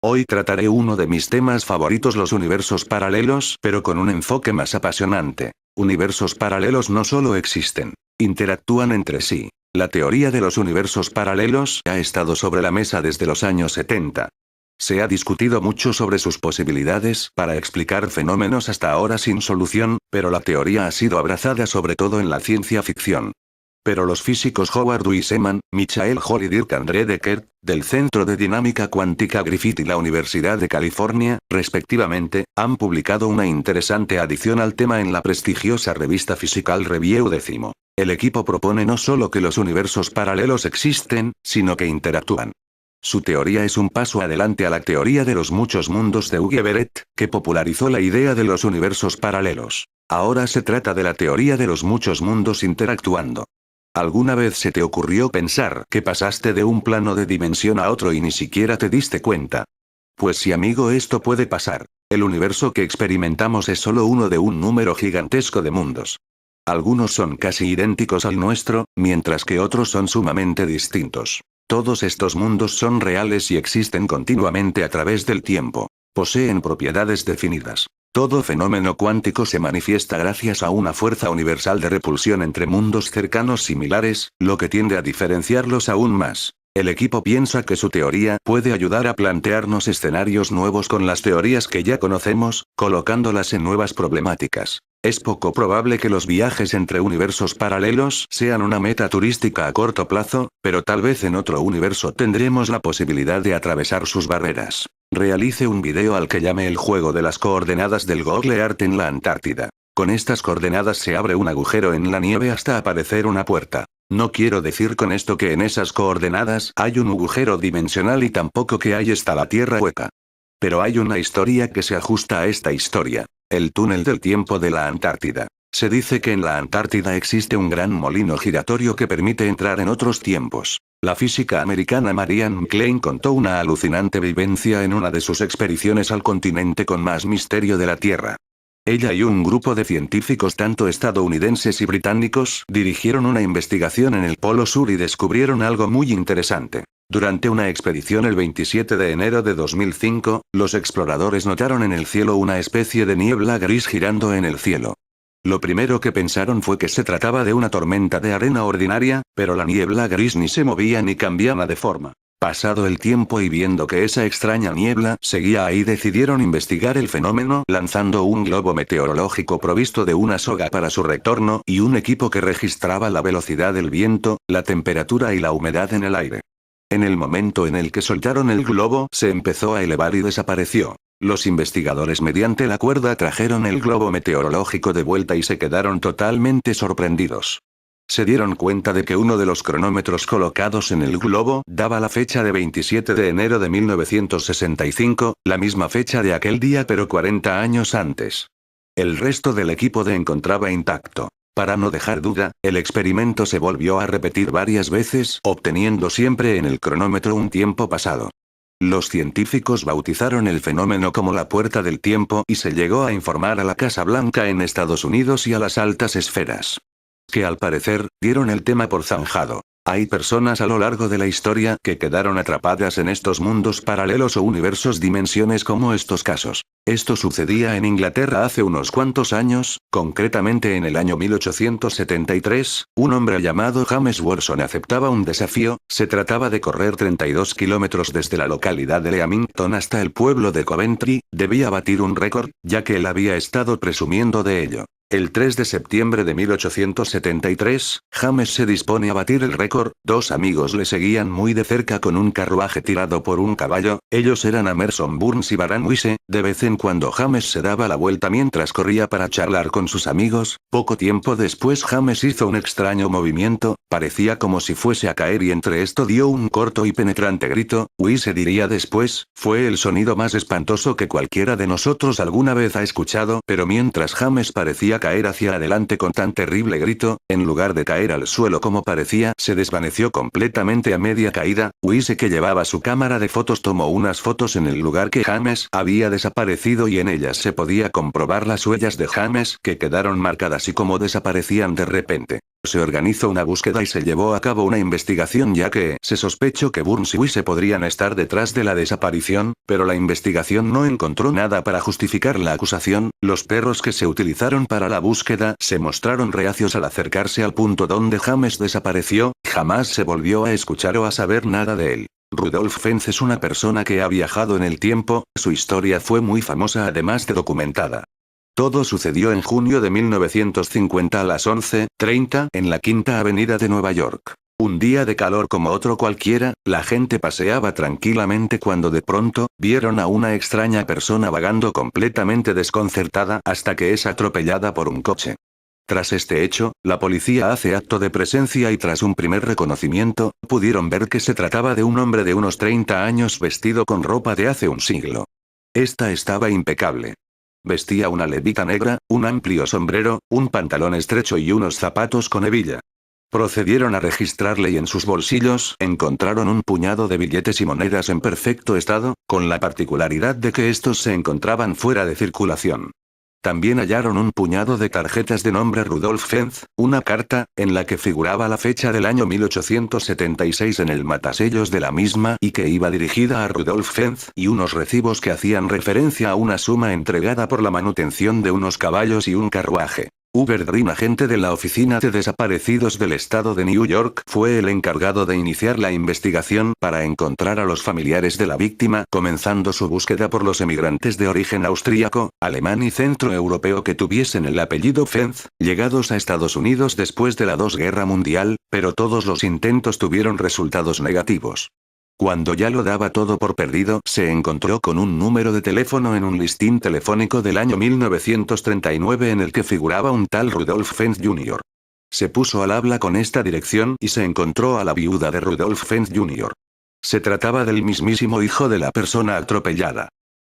Hoy trataré uno de mis temas favoritos, los universos paralelos, pero con un enfoque más apasionante. Universos paralelos no solo existen, interactúan entre sí. La teoría de los universos paralelos ha estado sobre la mesa desde los años 70. Se ha discutido mucho sobre sus posibilidades para explicar fenómenos hasta ahora sin solución, pero la teoría ha sido abrazada sobre todo en la ciencia ficción. Pero los físicos Howard Wiseman, Michael Hall y Dirk André Decker, del Centro de Dinámica Cuántica Griffith y la Universidad de California, respectivamente, han publicado una interesante adición al tema en la prestigiosa revista Physical Review 10. El equipo propone no solo que los universos paralelos existen, sino que interactúan. Su teoría es un paso adelante a la teoría de los muchos mundos de Hugh Everett, que popularizó la idea de los universos paralelos. Ahora se trata de la teoría de los muchos mundos interactuando. ¿Alguna vez se te ocurrió pensar que pasaste de un plano de dimensión a otro y ni siquiera te diste cuenta? Pues sí, amigo, esto puede pasar. El universo que experimentamos es solo uno de un número gigantesco de mundos. Algunos son casi idénticos al nuestro, mientras que otros son sumamente distintos. Todos estos mundos son reales y existen continuamente a través del tiempo. Poseen propiedades definidas. Todo fenómeno cuántico se manifiesta gracias a una fuerza universal de repulsión entre mundos cercanos similares, lo que tiende a diferenciarlos aún más. El equipo piensa que su teoría puede ayudar a plantearnos escenarios nuevos con las teorías que ya conocemos, colocándolas en nuevas problemáticas. Es poco probable que los viajes entre universos paralelos sean una meta turística a corto plazo, pero tal vez en otro universo tendremos la posibilidad de atravesar sus barreras. Realice un video al que llame el juego de las coordenadas del Google Earth en la Antártida. Con estas coordenadas se abre un agujero en la nieve hasta aparecer una puerta. No quiero decir con esto que en esas coordenadas hay un agujero dimensional y tampoco que ahí está la Tierra hueca. Pero hay una historia que se ajusta a esta historia. El túnel del tiempo de la Antártida. Se dice que en la Antártida existe un gran molino giratorio que permite entrar en otros tiempos. La física americana Marianne Klein contó una alucinante vivencia en una de sus expediciones al continente con más misterio de la Tierra. Ella y un grupo de científicos tanto estadounidenses y británicos dirigieron una investigación en el Polo Sur y descubrieron algo muy interesante. Durante una expedición el 27 de enero de 2005, los exploradores notaron en el cielo una especie de niebla gris girando en el cielo. Lo primero que pensaron fue que se trataba de una tormenta de arena ordinaria, pero la niebla gris ni se movía ni cambiaba de forma. Pasado el tiempo y viendo que esa extraña niebla seguía ahí, decidieron investigar el fenómeno lanzando un globo meteorológico provisto de una soga para su retorno y un equipo que registraba la velocidad del viento, la temperatura y la humedad en el aire. En el momento en el que soltaron el globo, se empezó a elevar y desapareció. Los investigadores mediante la cuerda trajeron el globo meteorológico de vuelta y se quedaron totalmente sorprendidos. Se dieron cuenta de que uno de los cronómetros colocados en el globo daba la fecha de 27 de enero de 1965, la misma fecha de aquel día pero 40 años antes. El resto del equipo se encontraba intacto. Para no dejar duda, el experimento se volvió a repetir varias veces, obteniendo siempre en el cronómetro un tiempo pasado. Los científicos bautizaron el fenómeno como la puerta del tiempo y se llegó a informar a la Casa Blanca en Estados Unidos y a las altas esferas. Que al parecer, dieron el tema por zanjado. Hay personas a lo largo de la historia que quedaron atrapadas en estos mundos paralelos o universos dimensiones como estos casos. Esto sucedía en Inglaterra hace unos cuantos años, concretamente en el año 1873, un hombre llamado James Watson aceptaba un desafío, se trataba de correr 32 kilómetros desde la localidad de Leamington hasta el pueblo de Coventry, debía batir un récord, ya que él había estado presumiendo de ello. El 3 de septiembre de 1873, James se dispone a batir el récord, dos amigos le seguían muy de cerca con un carruaje tirado por un caballo, ellos eran Emerson Burns y Baran Wise, de vez en cuando James se daba la vuelta mientras corría para charlar con sus amigos, poco tiempo después James hizo un extraño movimiento, parecía como si fuese a caer y entre esto dio un corto y penetrante grito, Wise diría después, fue el sonido más espantoso que cualquiera de nosotros alguna vez ha escuchado, pero mientras James parecía caer hacia adelante con tan terrible grito, en lugar de caer al suelo como parecía, se desvaneció completamente a media caída. Wise, que llevaba su cámara de fotos, tomó unas fotos en el lugar que James había desaparecido y en ellas se podía comprobar las huellas de James que quedaron marcadas y cómo desaparecían de repente. Se organizó una búsqueda y se llevó a cabo una investigación ya que se sospechó que Burns y Wise podrían estar detrás de la desaparición, pero la investigación no encontró nada para justificar la acusación. Los perros que se utilizaron para la búsqueda se mostraron reacios al acercarse al punto donde James desapareció, jamás se volvió a escuchar o a saber nada de él. Rudolf Fentz es una persona que ha viajado en el tiempo, su historia fue muy famosa además de documentada. Todo sucedió en junio de 1950 a las 11:30 en la Quinta Avenida de Nueva York. Un día de calor como otro cualquiera, la gente paseaba tranquilamente cuando de pronto, vieron a una extraña persona vagando completamente desconcertada hasta que es atropellada por un coche. Tras este hecho, la policía hace acto de presencia y tras un primer reconocimiento, pudieron ver que se trataba de un hombre de unos 30 años vestido con ropa de hace un siglo. Esta estaba impecable. Vestía una levita negra, un amplio sombrero, un pantalón estrecho y unos zapatos con hebilla. Procedieron a registrarle y en sus bolsillos encontraron un puñado de billetes y monedas en perfecto estado, con la particularidad de que estos se encontraban fuera de circulación. También hallaron un puñado de tarjetas de nombre Rudolf Fentz, una carta, en la que figuraba la fecha del año 1876 en el matasellos de la misma y que iba dirigida a Rudolf Fentz y unos recibos que hacían referencia a una suma entregada por la manutención de unos caballos y un carruaje. Hubert Green, agente de la Oficina de Desaparecidos del Estado de New York, fue el encargado de iniciar la investigación para encontrar a los familiares de la víctima, comenzando su búsqueda por los emigrantes de origen austríaco, alemán y centroeuropeo que tuviesen el apellido Fentz, llegados a Estados Unidos después de la II Guerra Mundial, pero todos los intentos tuvieron resultados negativos. Cuando ya lo daba todo por perdido, se encontró con un número de teléfono en un listín telefónico del año 1939 en el que figuraba un tal Rudolf Fentz Jr. Se puso al habla con esta dirección y se encontró a la viuda de Rudolf Fentz Jr. Se trataba del mismísimo hijo de la persona atropellada.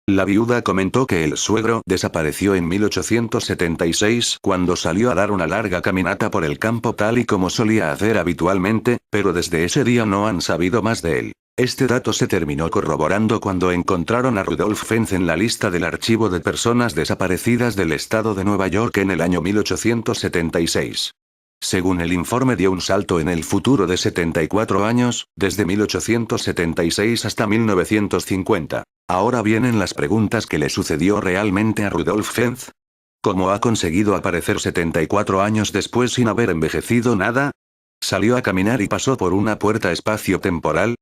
La viuda comentó que el suegro desapareció en 1876 cuando salió a dar una larga caminata por el campo tal y como solía hacer habitualmente, pero desde ese día no han sabido más de él. Este dato se terminó corroborando cuando encontraron a Rudolf Fentz en la lista del archivo de personas desaparecidas del estado de Nueva York en el año 1876. Según el informe, dio un salto en el futuro de 74 años, desde 1876 hasta 1950. Ahora vienen las preguntas: ¿qué le sucedió realmente a Rudolf Fentz? ¿Cómo ha conseguido aparecer 74 años después sin haber envejecido nada? ¿Salió a caminar y pasó por una puerta espacio-temporal?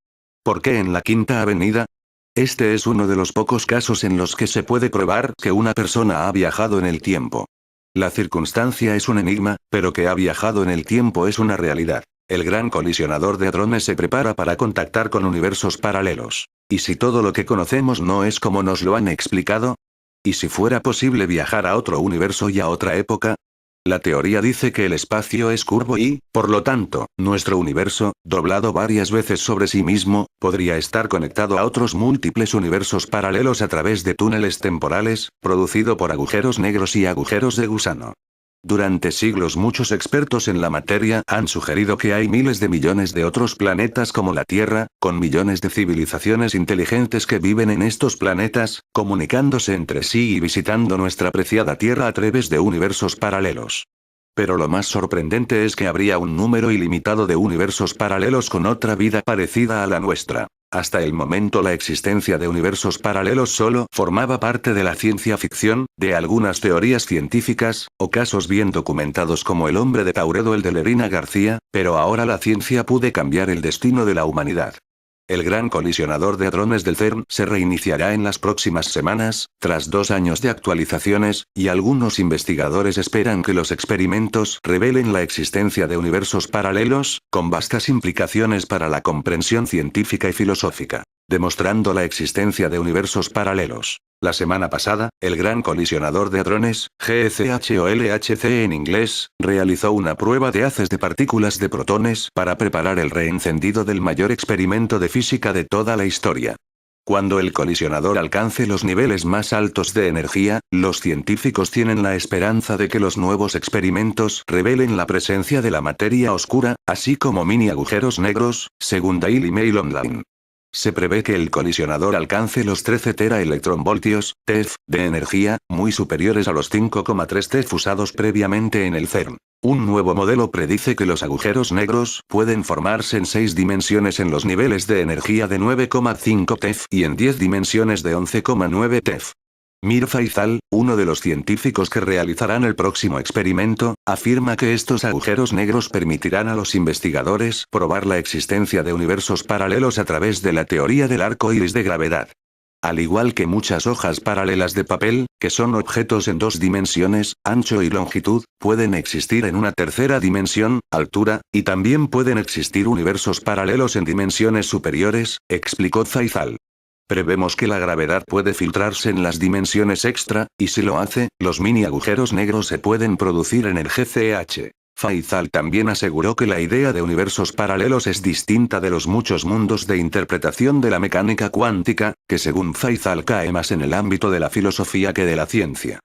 ¿Por qué en la Quinta Avenida? Este es uno de los pocos casos en los que se puede probar que una persona ha viajado en el tiempo. La circunstancia es un enigma, pero que ha viajado en el tiempo es una realidad. El gran colisionador de hadrones se prepara para contactar con universos paralelos. ¿Y si todo lo que conocemos no es como nos lo han explicado? ¿Y si fuera posible viajar a otro universo y a otra época? La teoría dice que el espacio es curvo y, por lo tanto, nuestro universo, doblado varias veces sobre sí mismo, podría estar conectado a otros múltiples universos paralelos a través de túneles temporales, producido por agujeros negros y agujeros de gusano. Durante siglos muchos expertos en la materia han sugerido que hay miles de millones de otros planetas como la Tierra, con millones de civilizaciones inteligentes que viven en estos planetas, comunicándose entre sí y visitando nuestra preciada Tierra a través de universos paralelos. Pero lo más sorprendente es que habría un número ilimitado de universos paralelos con otra vida parecida a la nuestra. Hasta el momento la existencia de universos paralelos solo formaba parte de la ciencia ficción, de algunas teorías científicas, o casos bien documentados como el hombre de Tauredo, el de Lerina García, pero ahora la ciencia puede cambiar el destino de la humanidad. El gran colisionador de hadrones del CERN se reiniciará en las próximas semanas, tras 2 años de actualizaciones, y algunos investigadores esperan que los experimentos revelen la existencia de universos paralelos, con vastas implicaciones para la comprensión científica y filosófica, demostrando la existencia de universos paralelos. La semana pasada, el gran colisionador de hadrones, GECH o LHC en inglés, realizó una prueba de haces de partículas de protones para preparar el reencendido del mayor experimento de física de toda la historia. Cuando el colisionador alcance los niveles más altos de energía, los científicos tienen la esperanza de que los nuevos experimentos revelen la presencia de la materia oscura, así como mini agujeros negros, según Daily Mail Online. Se prevé que el colisionador alcance los 13 teraelectronvoltios, TeV, de energía, muy superiores a los 5,3 TeV usados previamente en el CERN. Un nuevo modelo predice que los agujeros negros pueden formarse en 6 dimensiones en los niveles de energía de 9,5 TeV y en 10 dimensiones de 11,9 TeV. Mir Faisal, uno de los científicos que realizarán el próximo experimento, afirma que estos agujeros negros permitirán a los investigadores probar la existencia de universos paralelos a través de la teoría del arco iris de gravedad. Al igual que muchas hojas paralelas de papel, que son objetos en 2 dimensiones, ancho y longitud, pueden existir en una tercera dimensión, altura, y también pueden existir universos paralelos en dimensiones superiores, explicó Faisal. Prevemos que la gravedad puede filtrarse en las dimensiones extra, y si lo hace, los mini agujeros negros se pueden producir en el GCH. Faisal también aseguró que la idea de universos paralelos es distinta de los muchos mundos de interpretación de la mecánica cuántica, que según Faisal cae más en el ámbito de la filosofía que de la ciencia.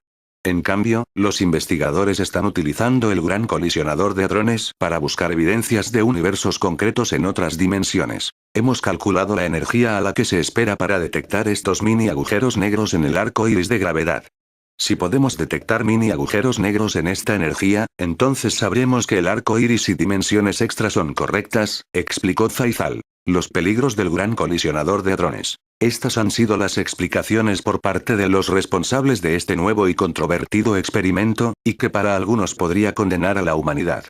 En cambio, los investigadores están utilizando el Gran Colisionador de Hadrones para buscar evidencias de universos concretos en otras dimensiones. Hemos calculado la energía a la que se espera para detectar estos mini agujeros negros en el arco iris de gravedad. Si podemos detectar mini agujeros negros en esta energía, entonces sabremos que el arco iris y dimensiones extra son correctas, explicó Faisal. Los peligros del Gran Colisionador de Hadrones. Estas han sido las explicaciones por parte de los responsables de este nuevo y controvertido experimento, y que para algunos podría condenar a la humanidad.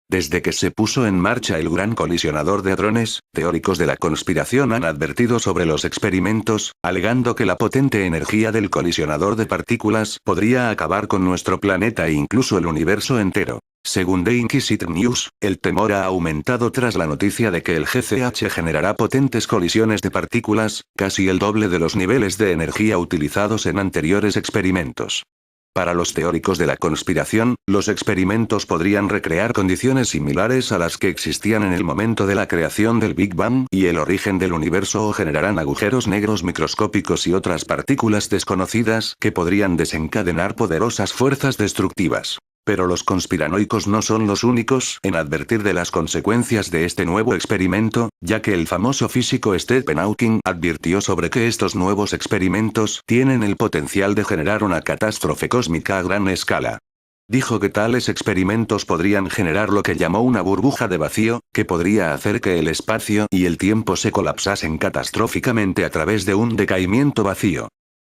Desde que se puso en marcha el Gran Colisionador de Hadrones, teóricos de la conspiración han advertido sobre los experimentos, alegando que la potente energía del colisionador de partículas podría acabar con nuestro planeta e incluso el universo entero. Según The Inquisitor News, el temor ha aumentado tras la noticia de que el GCH generará potentes colisiones de partículas, casi el doble de los niveles de energía utilizados en anteriores experimentos. Para los teóricos de la conspiración, los experimentos podrían recrear condiciones similares a las que existían en el momento de la creación del Big Bang y el origen del universo o generarán agujeros negros microscópicos y otras partículas desconocidas que podrían desencadenar poderosas fuerzas destructivas. Pero los conspiranoicos no son los únicos en advertir de las consecuencias de este nuevo experimento, ya que el famoso físico Stephen Hawking advirtió sobre que estos nuevos experimentos tienen el potencial de generar una catástrofe cósmica a gran escala. Dijo que tales experimentos podrían generar lo que llamó una burbuja de vacío, que podría hacer que el espacio y el tiempo se colapsasen catastróficamente a través de un decaimiento vacío.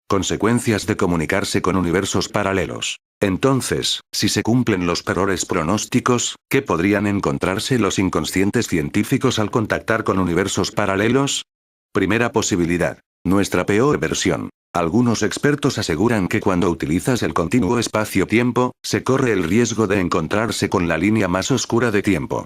Consecuencias de comunicarse con universos paralelos. Entonces, si se cumplen los peores pronósticos, ¿qué podrían encontrarse los inconscientes científicos al contactar con universos paralelos? Primera posibilidad. Nuestra peor versión. Algunos expertos aseguran que cuando utilizas el continuo espacio-tiempo, se corre el riesgo de encontrarse con la línea más oscura de tiempo.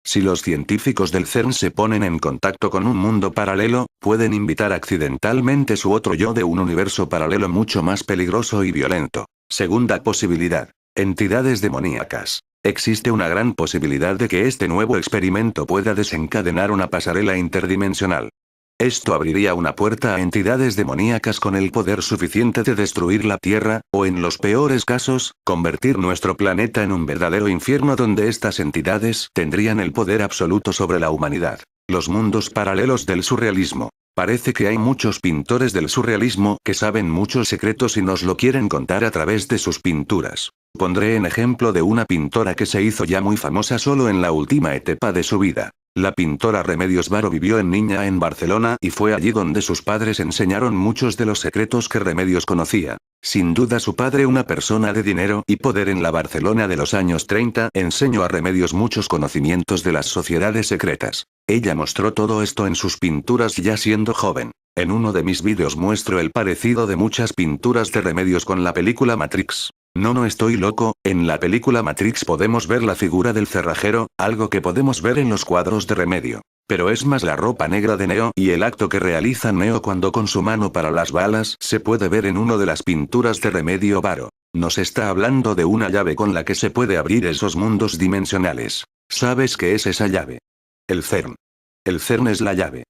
Si los científicos del CERN se ponen en contacto con un mundo paralelo, pueden invitar accidentalmente su otro yo de un universo paralelo mucho más peligroso y violento. Segunda posibilidad. Entidades demoníacas. Existe una gran posibilidad de que este nuevo experimento pueda desencadenar una pasarela interdimensional. Esto abriría una puerta a entidades demoníacas con el poder suficiente de destruir la Tierra, o en los peores casos, convertir nuestro planeta en un verdadero infierno donde estas entidades tendrían el poder absoluto sobre la humanidad. Los mundos paralelos del surrealismo. Parece que hay muchos pintores del surrealismo que saben muchos secretos y nos lo quieren contar a través de sus pinturas. Pondré en ejemplo de una pintora que se hizo ya muy famosa solo en la última etapa de su vida. La pintora Remedios Varo vivió en niña en Barcelona y fue allí donde sus padres enseñaron muchos de los secretos que Remedios conocía. Sin duda su padre, una persona de dinero y poder en la Barcelona de los años 30, enseñó a Remedios muchos conocimientos de las sociedades secretas. Ella mostró todo esto en sus pinturas ya siendo joven. En uno de mis vídeos muestro el parecido de muchas pinturas de Remedios con la película Matrix. No estoy loco, en la película Matrix podemos ver la figura del cerrajero, algo que podemos ver en los cuadros de Remedio. Pero es más la ropa negra de Neo y el acto que realiza Neo cuando con su mano para las balas se puede ver en una de las pinturas de Remedio Varo. Nos está hablando de una llave con la que se puede abrir esos mundos dimensionales. ¿Sabes qué es esa llave? El CERN. El CERN es la llave.